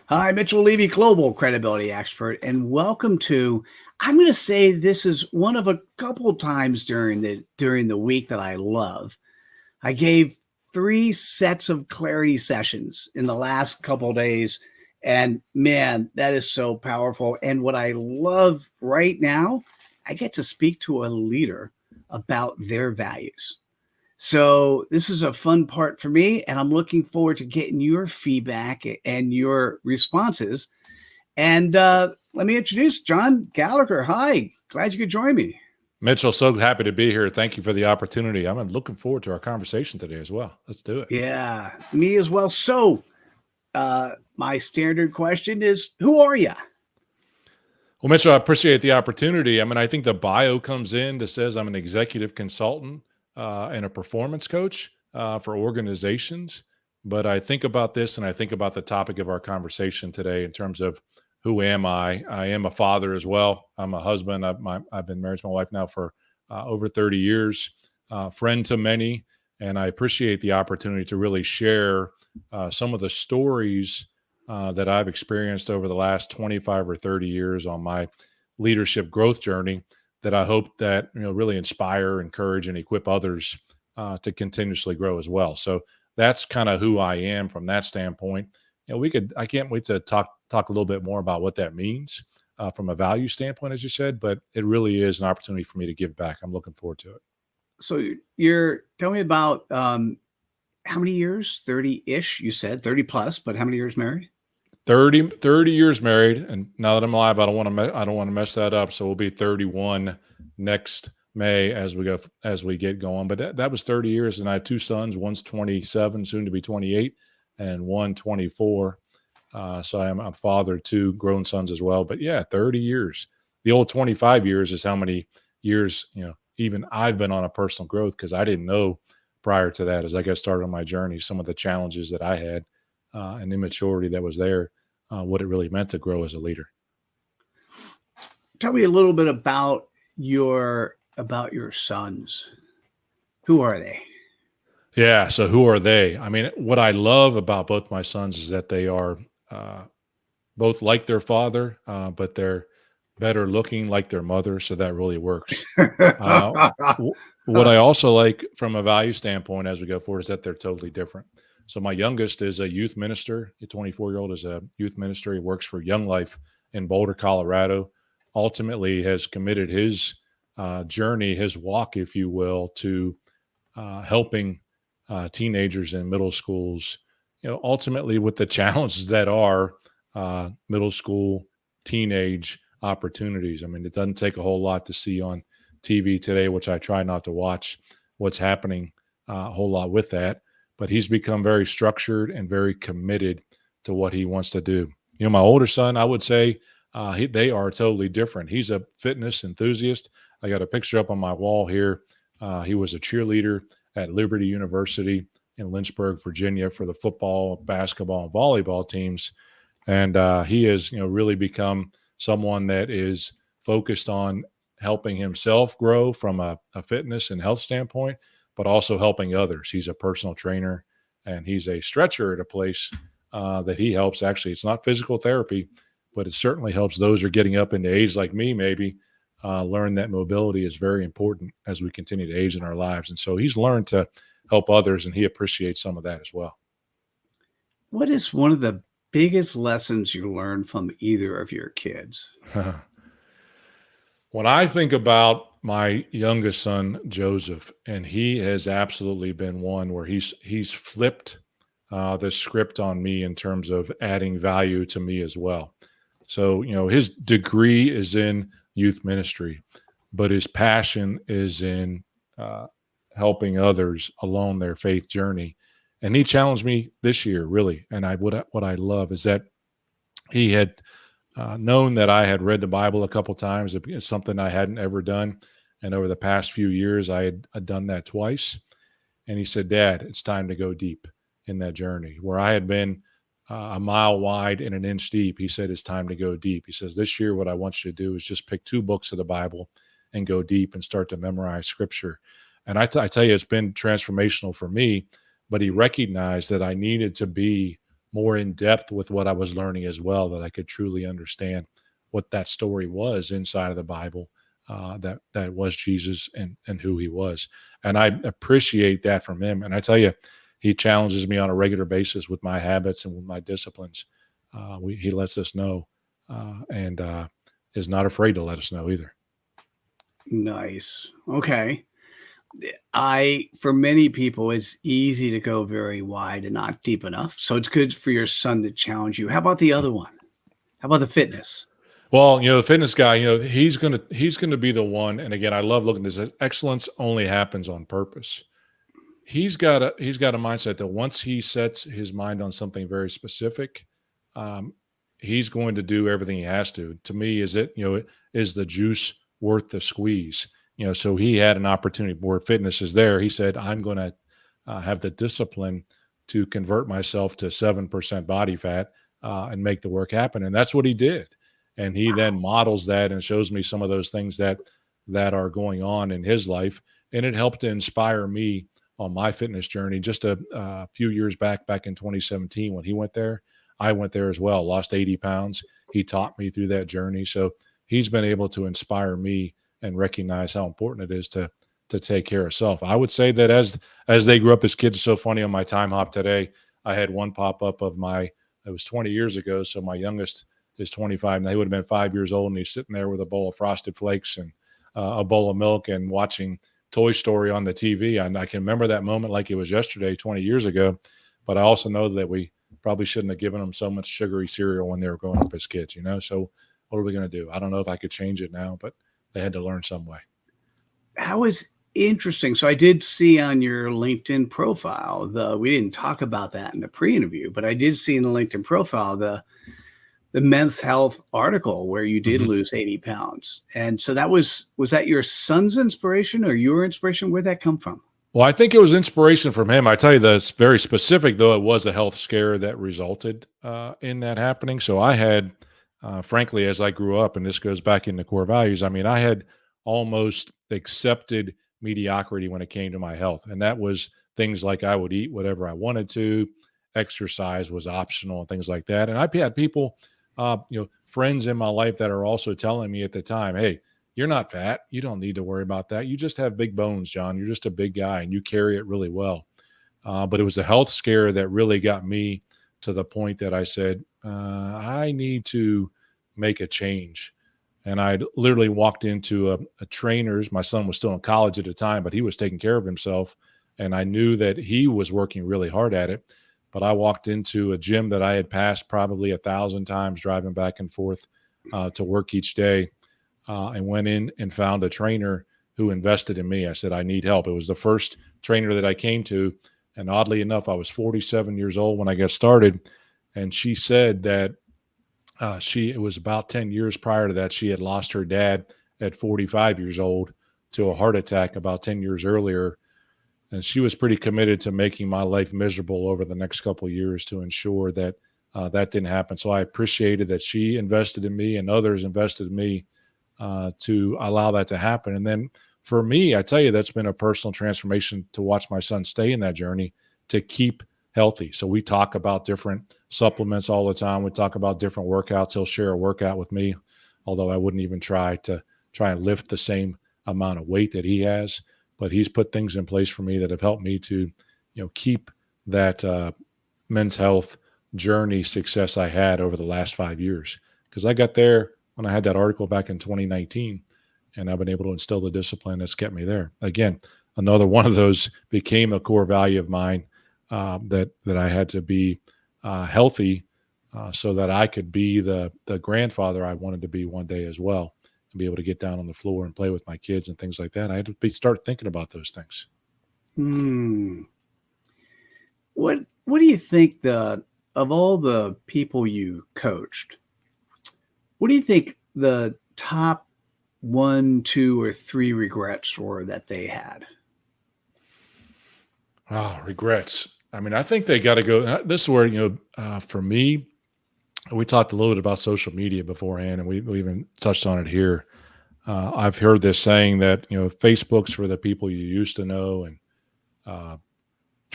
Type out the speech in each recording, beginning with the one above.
Hi, Mitchell Levy, Global Credibility Expert, and welcome to. I'm going to say this is one of a couple times during the week that I love. I gave 3 sets of clarity sessions in the last couple of days, and man, that is so powerful. And what I love right now, I get to speak to a leader about their values. So this is a fun part for me, and I'm looking forward to getting your feedback and your responses. And let me introduce John Gallagher. Hi, glad you could join me. Mitchell, so happy to be here. Thank you for the opportunity. I'm looking forward to our conversation today as well. Let's do it. Yeah, me as well. So my standard question is, who are you? Well, Mitchell, I appreciate the opportunity. I think the bio comes in that says I'm an executive consultant and a performance coach for organizations. But I think about this and I think about the topic of our conversation today in terms of who am I? I am a father as well. I'm a husband. I've been married to my wife now for over 30 years, friend to many. And I appreciate the opportunity to really share some of the stories that I've experienced over the last 25 or 30 years on my leadership growth journey that I hope that really inspire, encourage, and equip others to continuously grow as well. So that's kind of who I am from that standpoint. I can't wait to talk a little bit more about what that means from a value standpoint, as you said, but it really is an opportunity for me to give back. I'm looking forward to it. So tell me about how many years? 30-ish, you said 30 plus, but how many years married? 30 years married, and now that I'm alive, I don't want to mess that up. So we'll be 31 next May as we get going. But that was 30 years, and I have two sons. One's 27, soon to be 28, and one 24. So I'm a father of two grown sons as well. But yeah, 30 years. The old 25 years is how many years even I've been on a personal growth, because I didn't know prior to that, as I got started on my journey, some of the challenges that I had and immaturity that was there, what it really meant to grow as a leader. Tell me a little bit about your sons. Who are they? Yeah. So who are they? What I love about both my sons is that they are both like their father, but they're better looking like their mother. So that really works. What I also like from a value standpoint as we go forward is that they're totally different. So my youngest is a youth minister. A 24-year-old is a youth minister. He works for Young Life in Boulder, Colorado. Ultimately has committed his journey, his walk, if you will, to helping teenagers in middle schools, ultimately with the challenges that are middle school, teenage opportunities. It doesn't take a whole lot to see on TV today, which I try not to watch what's happening a whole lot with that. But he's become very structured and very committed to what he wants to do. My older son, I would say, they are totally different. He's a fitness enthusiast. I got a picture up on my wall here. He was a cheerleader at Liberty University in Lynchburg, Virginia, for the football, basketball, and volleyball teams. And he has, really become someone that is focused on helping himself grow from a fitness and health standpoint, but also helping others. He's a personal trainer, and he's a stretcher at a place that he helps. Actually, it's not physical therapy, but it certainly helps those who are getting up into age like me, maybe, learn that mobility is very important as we continue to age in our lives. And so he's learned to help others, and he appreciates some of that as well. What is one of the biggest lessons you learned from either of your kids? When I think about my youngest son, Joseph, and he has absolutely been one where he's flipped the script on me in terms of adding value to me as well. So, his degree is in youth ministry, but his passion is in helping others along their faith journey. And he challenged me this year, really. And what I love is that he had known that I had read the Bible a couple times. It's something I hadn't ever done. And over the past few years, I had done that twice. And he said, "Dad, it's time to go deep in that journey." Where I had been a mile wide and an inch deep, he said, "It's time to go deep." He says, "This year, what I want you to do is just pick 2 books of the Bible and go deep and start to memorize scripture." And I tell you, it's been transformational for me, but he recognized that I needed to be more in depth with what I was learning as well, that I could truly understand what that story was inside of the Bible, that was Jesus and who he was. And I appreciate that from him. And I tell you, he challenges me on a regular basis with my habits and with my disciplines. He lets us know, and is not afraid to let us know either. Nice. Okay. For many people, it's easy to go very wide and not deep enough. So it's good for your son to challenge you. How about the other one? How about the fitness? Well, the fitness guy, he's gonna be the one. And again, I love looking at this. Excellence only happens on purpose. He's got a mindset that once he sets his mind on something very specific, um, he's going to do everything he has to. To me, is the juice worth the squeeze? So he had an opportunity where fitness is there. He said, "I'm going to have the discipline to convert myself to 7% body fat and make the work happen," and that's what he did. And he then models that and shows me some of those things that are going on in his life, and it helped to inspire me on my fitness journey. Just a few years back in 2017, when he went there, I went there as well. Lost 80 pounds. He taught me through that journey, so he's been able to inspire me and recognize how important it is to take care of self. I would say that as they grew up as kids, it's so funny. On my time hop today, I had one pop up of it was 20 years ago, so my youngest is 25, and he would have been 5 years old, and he's sitting there with a bowl of Frosted Flakes and a bowl of milk and watching Toy Story on the TV. And I can remember that moment like it was yesterday, 20 years ago. But I also know that we probably shouldn't have given them so much sugary cereal when they were growing up as kids, So what are we going to do? I don't know if I could change it now, but they had to learn some way. That was interesting. So I did see on your LinkedIn profile, we didn't talk about that in the pre-interview, but I did see in the LinkedIn profile the Men's Health article where you did Mhm. lose 80 pounds. And so was that your son's inspiration or your inspiration? Where'd that come from? Well, I think it was inspiration from him. I tell you, that's very specific, though. It was a health scare that resulted in that happening. So I had, frankly, as I grew up, and this goes back into core values, I mean, I had almost accepted mediocrity when it came to my health. And that was things like I would eat whatever I wanted to, exercise was optional, and things like that. And I had people, friends in my life that are also telling me at the time, "Hey, you're not fat. You don't need to worry about that. You just have big bones, John. You're just a big guy and you carry it really well." But it was a health scare that really got me to the point that I said, I need to make a change. And I literally walked into a trainer's. My son was still in college at the time, but he was taking care of himself. And I knew that he was working really hard at it. But I walked into a gym that I had passed probably 1,000 times driving back and forth to work each day, and went in and found a trainer who invested in me. I said, I need help. It was the first trainer that I came to. And oddly enough, I was 47 years old when I got started. And she said that it was about 10 years prior to that, she had lost her dad at 45 years old to a heart attack about 10 years earlier. And she was pretty committed to making my life miserable over the next couple of years to ensure that that didn't happen. So I appreciated that she invested in me and others invested in me to allow that to happen. And then for me, I tell you, that's been a personal transformation to watch my son stay in that journey to keep healthy. So we talk about different supplements all the time. We talk about different workouts. He'll share a workout with me, although I wouldn't even try and lift the same amount of weight that he has. But he's put things in place for me that have helped me to, keep that men's health journey success I had over the last 5 years. Because I got there when I had that article back in 2019, and I've been able to instill the discipline that's kept me there. Again, another one of those became a core value of mine, that I had to be healthy so that I could be the grandfather I wanted to be one day as well, and be able to get down on the floor and play with my kids and things like that. I had to start thinking about those things. Hmm. What do you think of all the people you coached? What do you think the top 1, 2, or 3 regrets were that they had? Oh, regrets. I mean, I think they got to go. This is where, for me, we talked a little bit about social media beforehand, and we even touched on it here. I've heard this saying that, Facebook's for the people you used to know, and uh,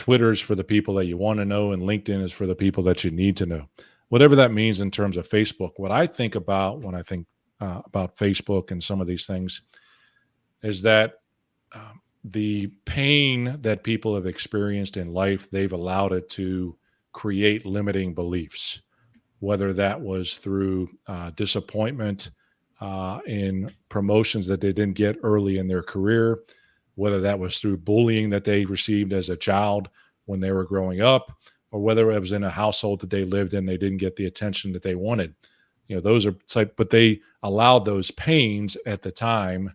Twitter's for the people that you want to know, and LinkedIn is for the people that you need to know. Whatever that means in terms of Facebook, what I think about when I think about Facebook and some of these things is that the pain that people have experienced in life, they've allowed it to create limiting beliefs, whether that was through disappointment in promotions that they didn't get early in their career, whether that was through bullying that they received as a child when they were growing up, or whether it was in a household that they lived in, they didn't get the attention that they wanted. Those are type, but they allowed those pains at the time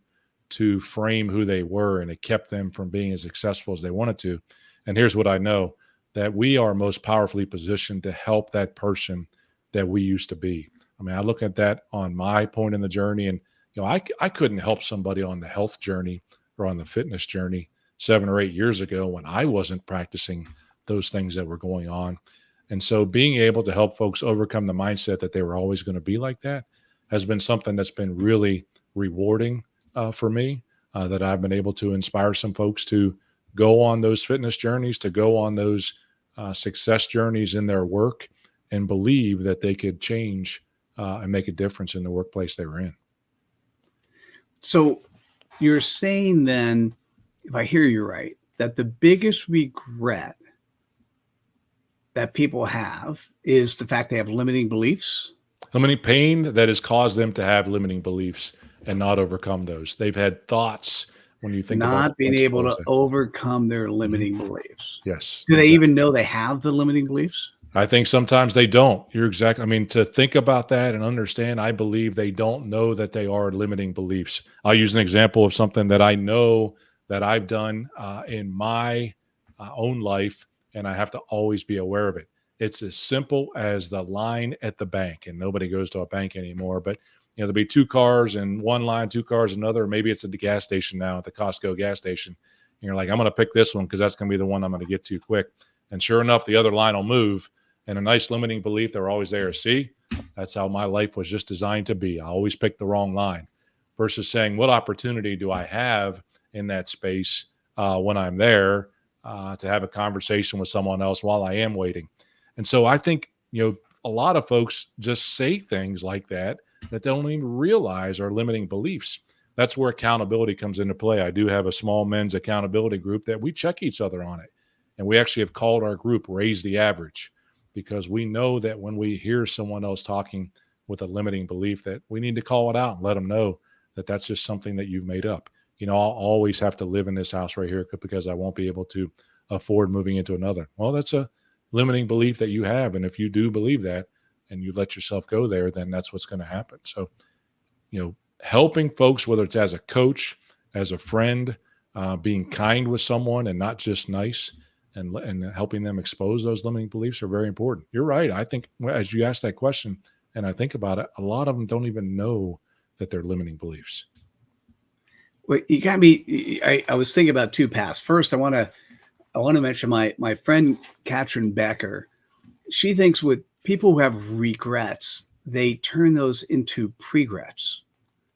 to frame who they were, and it kept them from being as successful as they wanted to. And here's what I know, that we are most powerfully positioned to help that person that we used to be. I mean, I look at that on my point in the journey, and I couldn't help somebody on the health journey or on the fitness journey 7 or 8 years ago when I wasn't practicing those things that were going on. And so being able to help folks overcome the mindset that they were always going to be like that has been something that's been really rewarding for me, that I've been able to inspire some folks to go on those fitness journeys, to go on those success journeys in their work, and believe that they could change and make a difference in the workplace they were in. So you're saying then, if I hear you right, that the biggest regret that people have is the fact they have limiting beliefs? Limiting pain that has caused them to have limiting beliefs and not overcome those. They've had thoughts, when you think about not being able to overcome their limiting beliefs. Yes. Do they even know they have the limiting beliefs? I think sometimes they don't. You're exactly. I mean, to think about that and understand, I believe they don't know that they are limiting beliefs. I'll use an example of something that I know that I've done in my own life, and I have to always be aware of it. It's as simple as the line at the bank, and nobody goes to a bank anymore, but there'll be 2 cars in one line, 2 cars in another, or maybe it's at the gas station now, at the Costco gas station. And you're like, I'm going to pick this one because that's going to be the one I'm going to get to quick. And sure enough, the other line will move. And a nice limiting belief, they're always there. See, that's how my life was just designed to be. I always picked the wrong line, versus saying, what opportunity do I have in that space when I'm there to have a conversation with someone else while I am waiting? And so I think, a lot of folks just say things like that they don't even realize are limiting beliefs. That's where accountability comes into play. I do have a small men's accountability group that we check each other on it. And we actually have called our group Raise the Average, because we know that when we hear someone else talking with a limiting belief, that we need to call it out and let them know that that's just something that you've made up. I'll always have to live in this house right here because I won't be able to afford moving into another. Well, that's a limiting belief that you have. And if you do believe that and you let yourself go there, then that's what's going to happen. So, helping folks, whether it's as a coach, as a friend, being kind with someone and not just nice, and helping them expose those limiting beliefs are very important. You're right. I think as you ask that question and I think about it, a lot of them don't even know that they're limiting beliefs. Well, you got me. I was thinking about 2 paths. First, I want to mention my friend Katrin Becker. She thinks with people who have regrets, they turn those into pregrets.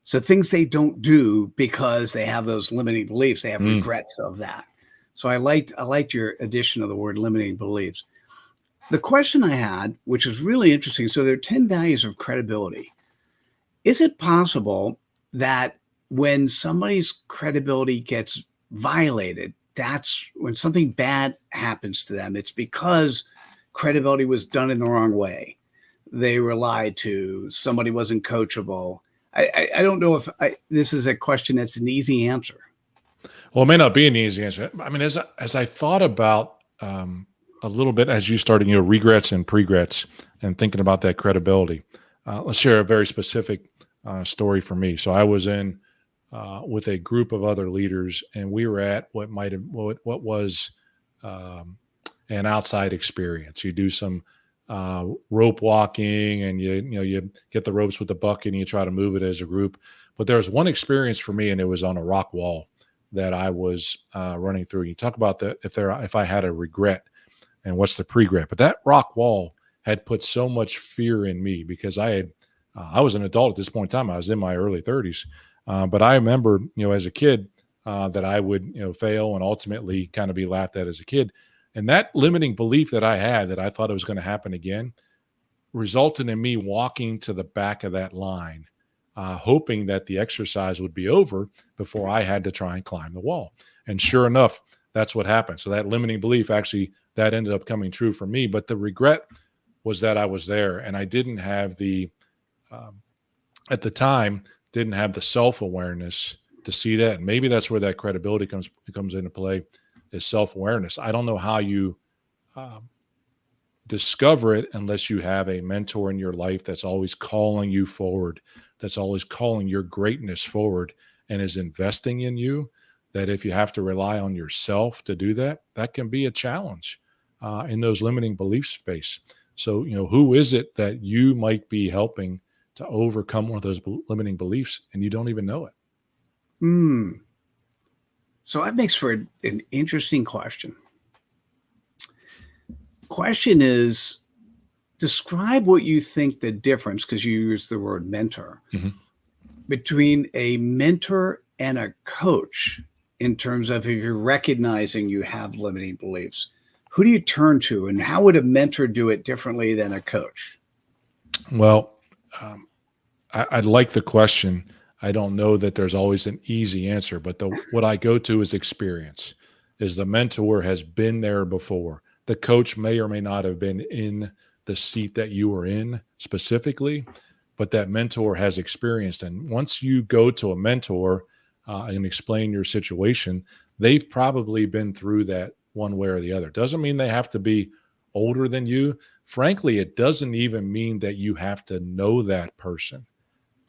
So things they don't do because they have those limiting beliefs, they have regrets of that. So I liked your addition of the word limiting beliefs. The question I had, which is really interesting, so there are 10 values of credibility. Is it possible that when somebody's credibility gets violated, that's when something bad happens to them? It's because credibility was done in the wrong way. They were lied to. Somebody wasn't coachable. I don't know if this is a question that's an easy answer. Well, it may not be an easy answer. I mean, as I thought about a little bit as you started, regrets and pregrets, and thinking about that credibility, let's share a very specific story for me. So I was in with a group of other leaders, and we were at what was an outside experience. You do some rope walking, and you get the ropes with the bucket, and you try to move it as a group. But there was one experience for me, and it was on a rock wall that I was running through. You talk about if I had a regret, and what's the pre-regret. But that rock wall had put so much fear in me because I was an adult at this point in time. I was in my early 30s. But I remember, as a kid, that I would, fail and ultimately kind of be laughed at as a kid. And that limiting belief that I had, that I thought it was going to happen again, resulted in me walking to the back of that line, hoping that the exercise would be over before I had to try and climb the wall. And sure enough, that's what happened. So that limiting belief, actually, that ended up coming true for me. But the regret was that I was there and I didn't have um, at the time, didn't have the self-awareness to see that. And maybe that's where that credibility comes into play, is self-awareness. I don't know how you um, discover it unless you have a mentor in your life that's always calling you forward, that's always calling your greatness forward and is investing in you. That if you have to rely on yourself to do that, that can be a challenge in those limiting belief space. So, who is it that you might be helping to overcome one of those limiting beliefs and you don't even know it? Hmm. So that makes for an interesting question. Question is, describe what you think the difference, because you use the word mentor, between a mentor and a coach in terms of if you're recognizing you have limiting beliefs. Who do you turn to, and how would a mentor do it differently than a coach? Well, I like the question. I don't know that there's always an easy answer, but what I go to is experience. Is the mentor has been there before. The coach may or may not have been in the seat that you were in specifically, but that mentor has experienced. And once you go to a mentor and explain your situation, they've probably been through that one way or the other. Doesn't mean they have to be older than you. Frankly, it doesn't even mean that you have to know that person.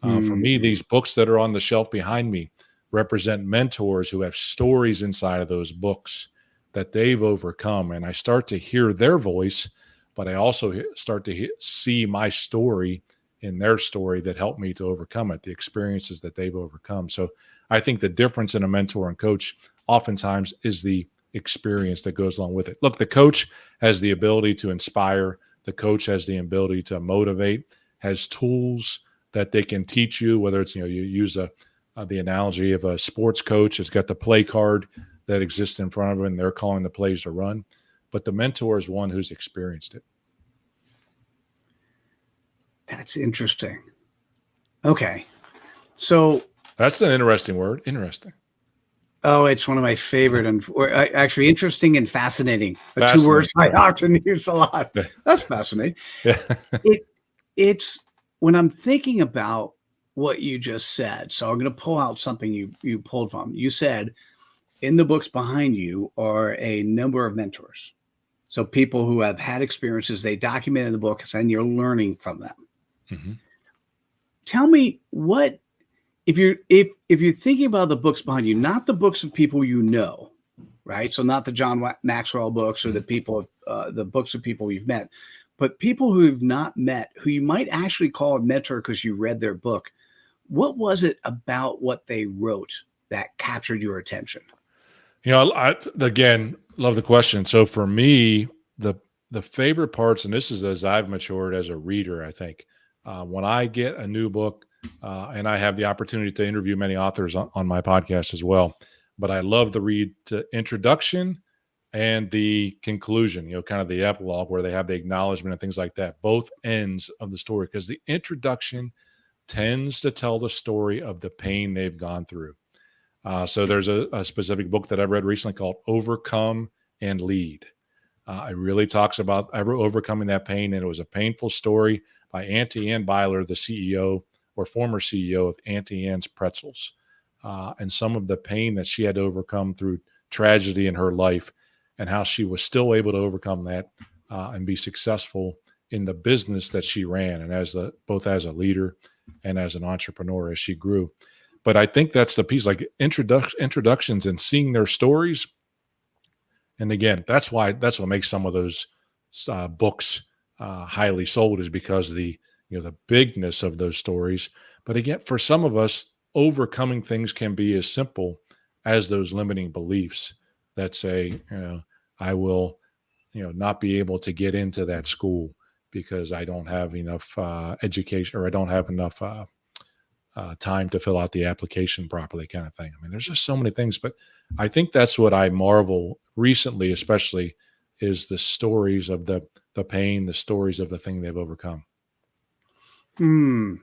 For me, Hmm. these books that are on the shelf behind me represent mentors who have stories inside of those books that they've overcome. And I start to hear their voice, but I also start to see my story in their story that helped me to overcome it, the experiences that they've overcome. So I think the difference in a mentor and coach oftentimes is the experience that goes along with it. Look, the coach has the ability to inspire, the coach has the ability to motivate, has tools that they can teach you, whether it's, you use the analogy of a sports coach has got the play card that exists in front of them and they're calling the plays to run. But the mentor is one who's experienced it. That's interesting. Okay. So, That's an interesting word. Interesting. oh, it's one of my favorite, and actually interesting and fascinating. But two words Fascinating. I often use a lot. That's fascinating. Yeah. It it's when I'm thinking about what you just said. So I'm going to pull out something you pulled from. You said in the books behind you are a number of mentors. So people who have had experiences, they document in the books, and you're learning from them. Mm-hmm. Tell me what, if you're thinking about the books behind you, not the books of people you know, right? So not the John Maxwell books or the books of people you've met, but people who you've not met, who you might actually call a mentor because you read their book. What was it about what they wrote that captured your attention? I again love the question. So for me, the the favorite parts, and this is as I've matured as a reader, I think, when I get a new book, and I have the opportunity to interview many authors on my podcast as well. But I love the read to introduction and the conclusion, kind of the epilogue where they have the acknowledgement and things like that, both ends of the story, because the introduction tends to tell the story of the pain they've gone through. So there's a specific book that I read recently called Overcome and Lead. It really talks about overcoming that pain, and it was a painful story by Auntie Ann Byler, the CEO or former CEO of Auntie Anne's Pretzels, and some of the pain that she had to overcome through tragedy in her life, and how she was still able to overcome that and be successful in the business that she ran, and both as a leader and as an entrepreneur as she grew. But I think that's the piece, like introductions and seeing their stories. And again, that's what makes some of those books highly sold, is because of the bigness of those stories. But again, for some of us, overcoming things can be as simple as those limiting beliefs that say, I will, not be able to get into that school because I don't have enough education, or I don't have enough time to fill out the application properly, kind of thing. I mean, there's just so many things, but I think that's what I marvel recently, especially, is the stories of the pain, the stories of the thing they've overcome. Hmm.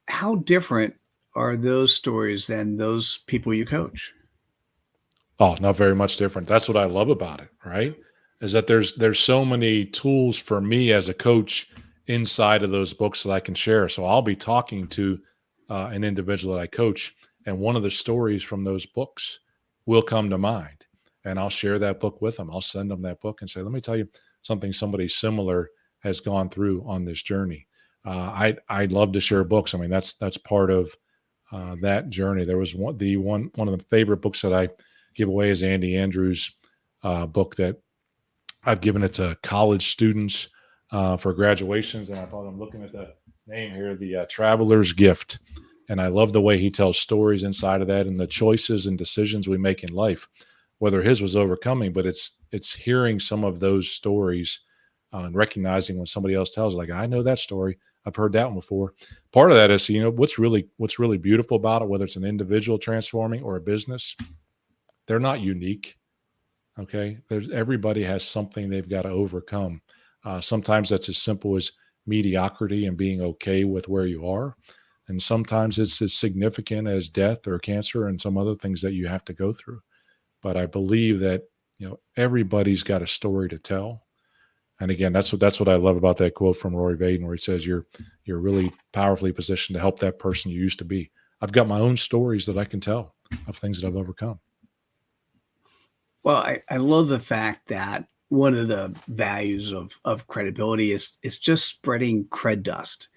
How different are those stories than those people you coach? Oh, not very much different. That's what I love about it, right? Is that there's so many tools for me as a coach inside of those books that I can share. So I'll be talking to an individual that I coach, and one of the stories from those books will come to mind, and I'll share that book with them. I'll send them that book and say, "Let me tell you something somebody similar has gone through on this journey." I'd love to share books. I mean, that's part of that journey. There was one of the favorite books that I give away is Andy Andrews' book that I've given it to college students for graduations. And I thought I'm looking at the name here, the Traveler's Gift. And I love the way he tells stories inside of that and the choices and decisions we make in life. Whether his was overcoming, but it's hearing some of those stories and recognizing when somebody else tells, like, I know that story. I've heard that one before. Part of that is, what's really beautiful about it, whether it's an individual transforming or a business, they're not unique. Okay. Everybody has something they've got to overcome. Sometimes that's as simple as mediocrity and being okay with where you are. And sometimes it's as significant as death or cancer and some other things that you have to go through. But I believe that, everybody's got a story to tell. And again, that's what I love about that quote from Roy Vaden, where he says, you're really powerfully positioned to help that person you used to be. I've got my own stories that I can tell of things that I've overcome. Well, I love the fact that one of the values of credibility is just spreading cred dust.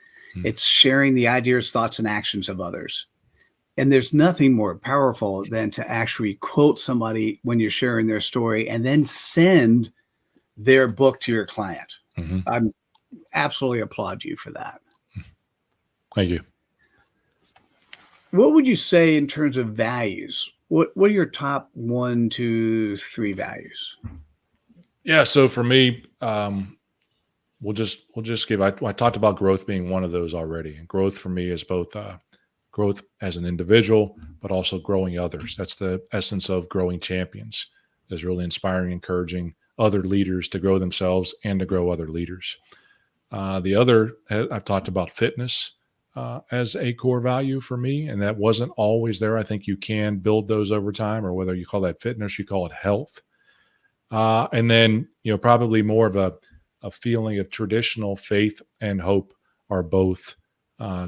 It's sharing the ideas, thoughts, and actions of others. And there's nothing more powerful than to actually quote somebody when you're sharing their story and then send their book to your client. Mm-hmm. I'm absolutely applaud you for that. Thank you. What would you say in terms of values? What are your top 1, 2, 3 values? Yeah. So for me, we'll just give. I talked about growth being one of those already, and growth for me is both growth as an individual, but also growing others. That's the essence of growing champions. Is really inspiring, encouraging other leaders to grow themselves and to grow other leaders. The other, I've talked about fitness as a core value for me, and that wasn't always there. I think you can build those over time, or whether you call that fitness, you call it health. And then, probably more of a feeling of traditional faith and hope are both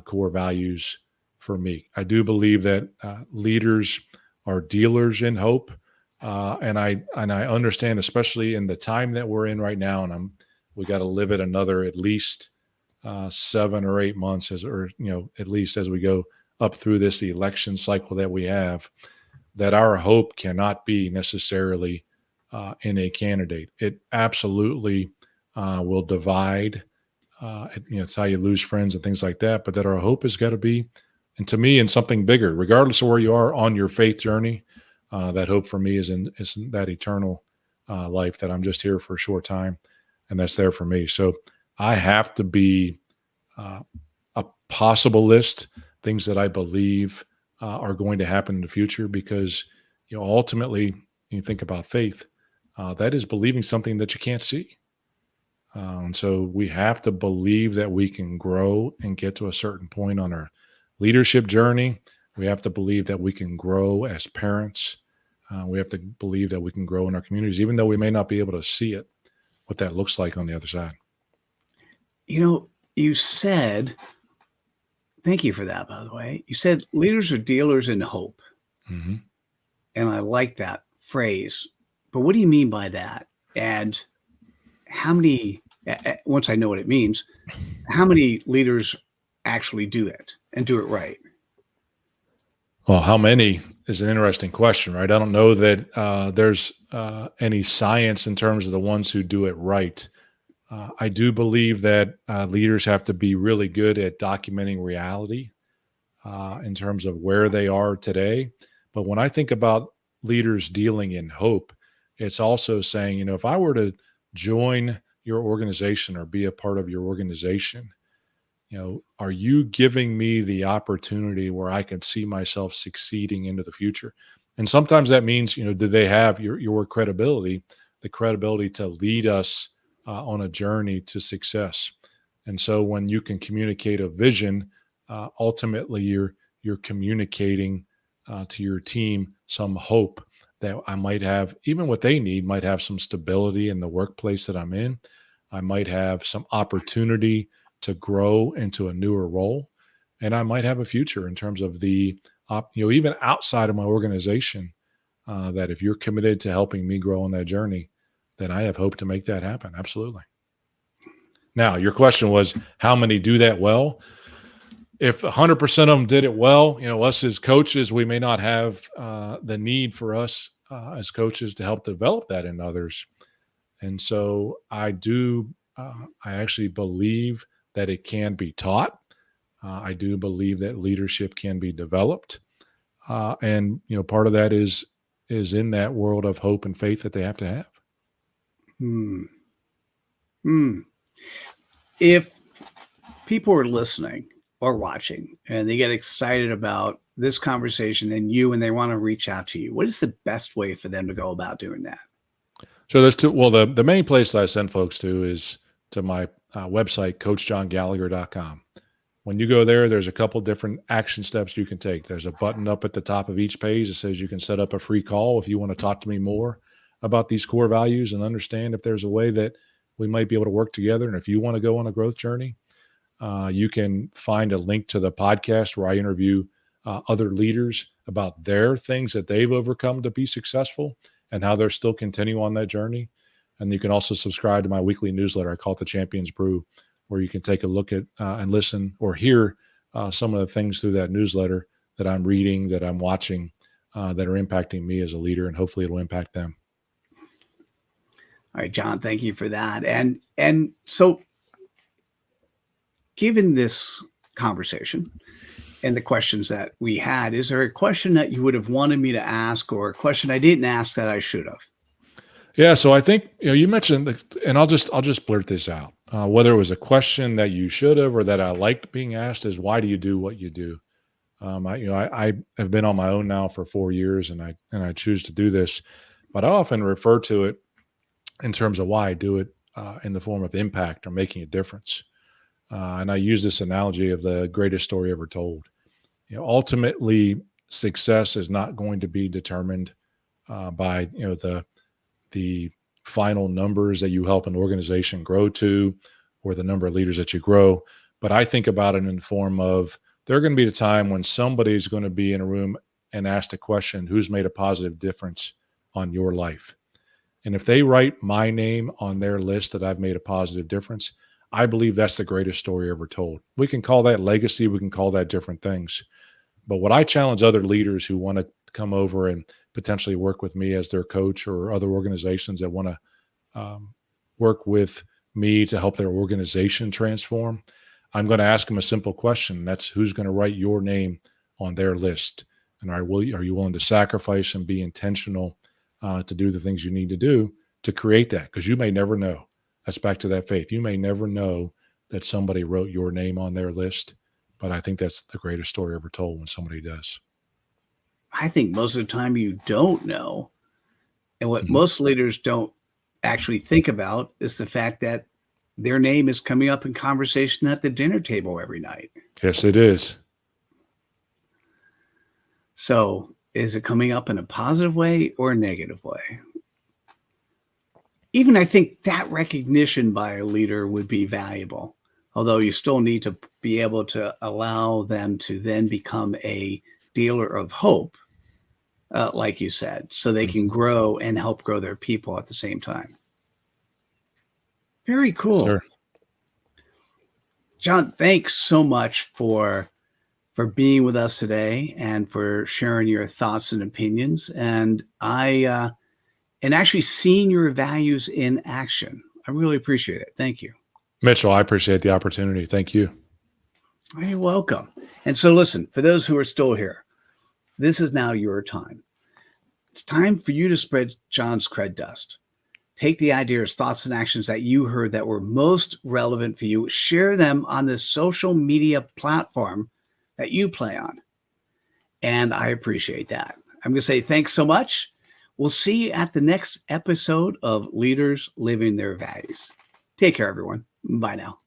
core values for me. I do believe that leaders are dealers in hope. And I understand, especially in the time that we're in right now, and we got to live it another at least 7 or 8 months, at least as we go up through the election cycle that we have, that our hope cannot be necessarily in a candidate. It absolutely will divide. It's how you lose friends and things like that. But that our hope has got to be, and to me, in something bigger, regardless of where you are on your faith journey. That hope for me is in that eternal life, that I'm just here for a short time, and that's there for me. So I have to be a possible list, things that I believe are going to happen in the future, because ultimately, you think about faith, that is believing something that you can't see. And so we have to believe that we can grow and get to a certain point on our leadership journey. We have to believe that we can grow as parents. We have to believe that we can grow in our communities, even though we may not be able to see it, what that looks like on the other side. You said, thank you for that, by the way. You said leaders are dealers in hope. Mm-hmm. And I like that phrase. But what do you mean by that? And how many, once I know what it means, how many leaders actually do it and do it right? Well, how many is an interesting question, right? I don't know that there's any science in terms of the ones who do it right. I do believe that leaders have to be really good at documenting reality in terms of where they are today. But when I think about leaders dealing in hope, it's also saying, if I were to join your organization or be a part of your organization, are you giving me the opportunity where I can see myself succeeding into the future? And sometimes that means, do they have your credibility, the credibility to lead us on a journey to success? And so when you can communicate a vision, ultimately you're communicating to your team some hope that I might have, even what they need, might have some stability in the workplace that I'm in. I might have some opportunity to grow into a newer role, and I might have a future in terms of even outside of my organization. That if you're committed to helping me grow on that journey, then I have hope to make that happen. Absolutely. Now, your question was how many do that well? If 100% of them did it well, us as coaches, we may not have the need for us as coaches to help develop that in others. And so I actually believe that it can be taught. I do believe that leadership can be developed. And part of that is in that world of hope and faith that they have to have. Hmm. Hmm. If people are listening or watching and they get excited about this conversation and they want to reach out to you, what is the best way for them to go about doing that? So there's two. Well, the main place that I send folks to is to my website, coachjohngallagher.com. When you go there, there's a couple different action steps you can take. There's a button up at the top of each page that says you can set up a free call if you want to talk to me more about these core values and understand if there's a way that we might be able to work together. And if you want to go on a growth journey, you can find a link to the podcast where I interview other leaders about their things that they've overcome to be successful and how they're still continuing on that journey. And you can also subscribe to my weekly newsletter. I call it the Champions Brew, where you can take a look at and listen or hear some of the things through that newsletter that I'm reading, that I'm watching, that are impacting me as a leader, and hopefully it'll impact them. All right, John, thank you for that. And so given this conversation and the questions that we had, is there a question that you would have wanted me to ask or a question I didn't ask that I should have? Yeah, so I think you mentioned, and I'll just blurt this out. Whether it was a question that you should have or that I liked being asked is, why do you do what you do? I have been on my own now for 4 years, and I choose to do this, but I often refer to it in terms of why I do it in the form of impact or making a difference. And I use this analogy of the greatest story ever told. Ultimately, success is not going to be determined by the final numbers that you help an organization grow to, or the number of leaders that you grow. But I think about it in the form of, there's going to be a time when somebody's going to be in a room and asked a question, who's made a positive difference on your life? And if they write my name on their list that I've made a positive difference, I believe that's the greatest story ever told. We can call that legacy. We can call that different things. But what I challenge other leaders who want to come over and potentially work with me as their coach, or other organizations that want to work with me to help their organization transform, I'm going to ask them a simple question. That's, who's going to write your name on their list? And are you willing to sacrifice and be intentional to do the things you need to do to create that? Because you may never know. That's back to that faith. You may never know that somebody wrote your name on their list, but I think that's the greatest story ever told when somebody does. I think most of the time you don't know. And what most leaders don't actually think about is the fact that their name is coming up in conversation at the dinner table every night. Yes, it is. So is it coming up in a positive way or a negative way? Even I think that recognition by a leader would be valuable, although you still need to be able to allow them to then become a dealer of hope, like you said, so they can grow and help grow their people at the same time. Very cool. Sure. John, thanks so much for being with us today and for sharing your thoughts and opinions. And and actually seeing your values in action. I really appreciate it. Thank you. Mitchell, I appreciate the opportunity. Thank you. You're welcome. And so listen, for those who are still here, this is now your time. It's time for you to spread John's cred dust. Take the ideas, thoughts, and actions that you heard that were most relevant for you. Share them on the social media platform that you play on. And I appreciate that. I'm going to say thanks so much. We'll see you at the next episode of Leaders Living Their Values. Take care, everyone. Bye now.